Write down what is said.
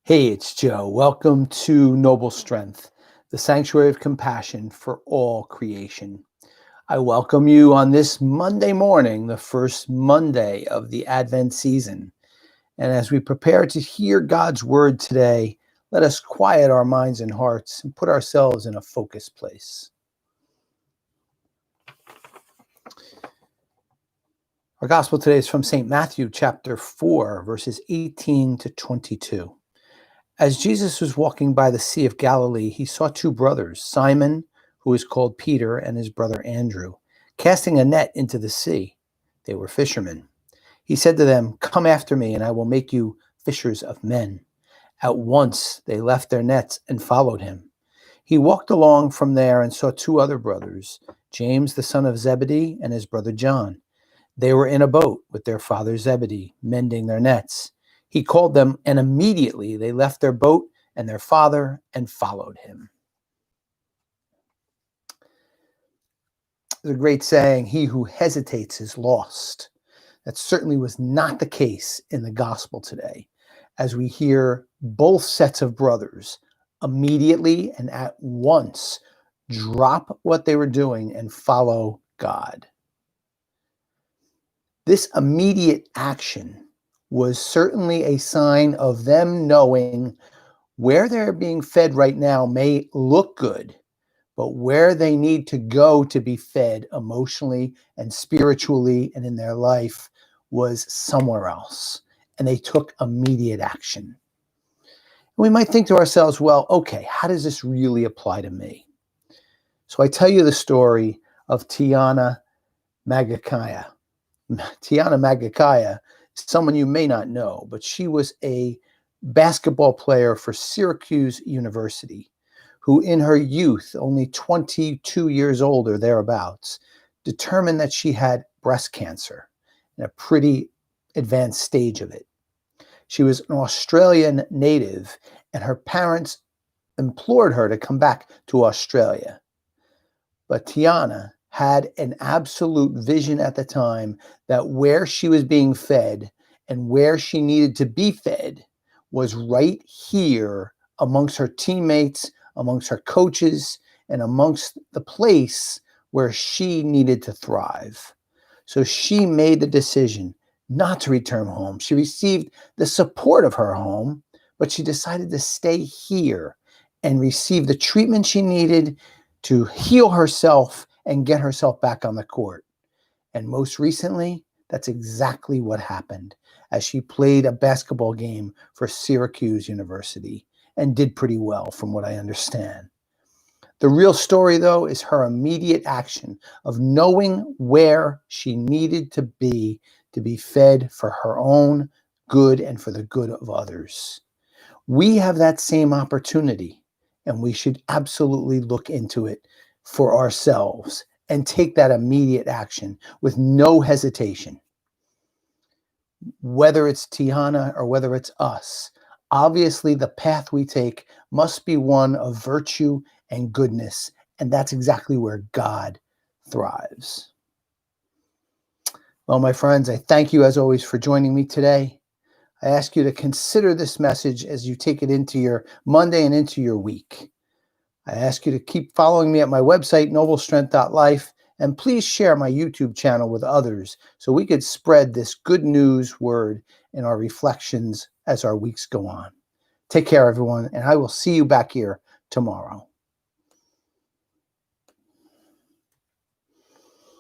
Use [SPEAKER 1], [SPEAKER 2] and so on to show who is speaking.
[SPEAKER 1] Hey, it's Joe. Welcome to Noble Strength, the sanctuary of compassion for all creation. I welcome you on this Monday morning, the first Monday of the Advent season. And as we prepare to hear God's word today, let us quiet our minds and hearts and put ourselves in a focused place. Our gospel today is from St. Matthew chapter 4, verses 18 to 22. As Jesus was walking by the Sea of Galilee, he saw two brothers, Simon, who is called Peter, and his brother Andrew, casting a net into the sea. They were fishermen. He said to them, "Come after me, and I will make you fishers of men." At once they left their nets and followed him. He walked along from there and saw two other brothers, James the son of Zebedee and his brother John. They were in a boat with their father Zebedee, mending their nets. He called them, and immediately they left their boat and their father and followed him. There's a great saying, he who hesitates is lost. That certainly was not the case in the gospel today, as we hear both sets of brothers immediately and at once drop what they were doing and follow God. This immediate action was certainly a sign of them knowing where they're being fed right now may look good, but where they need to go to be fed emotionally and spiritually and in their life was somewhere else. And they took immediate action. We might think to ourselves, well, okay, how does this really apply to me? So I tell you the story of Tiana Magakaya. Tiana Magakaya is someone you may not know, but she was a basketball player for Syracuse University, who in her youth, only 22 years old or thereabouts, determined that she had breast cancer in a pretty advanced stage of it. She was an Australian native, and her parents implored her to come back to Australia. But Tiana had an absolute vision at the time that where she was being fed and where she needed to be fed was right here amongst her teammates, amongst her coaches, and amongst the place where she needed to thrive. So she made the decision not to return home. She received the support of her home, but she decided to stay here and receive the treatment she needed to heal herself and get herself back on the court. And most recently, that's exactly what happened as she played a basketball game for Syracuse University and did pretty well from what I understand. The real story, though, is her immediate action of knowing where she needed to be fed for her own good and for the good of others. We have that same opportunity, and we should absolutely look into it for ourselves and take that immediate action with no hesitation. Whether it's Tiana or whether it's us, obviously the path we take must be one of virtue and goodness, and that's exactly where God thrives. Well, my friends, I thank you as always for joining me today. I ask you to consider this message as you take it into your Monday and into your week. I ask you to keep following me at my website, noblestrength.life, and please share my YouTube channel with others so we could spread this good news word in our reflections as our weeks go on. Take care, everyone, and I will see you back here tomorrow.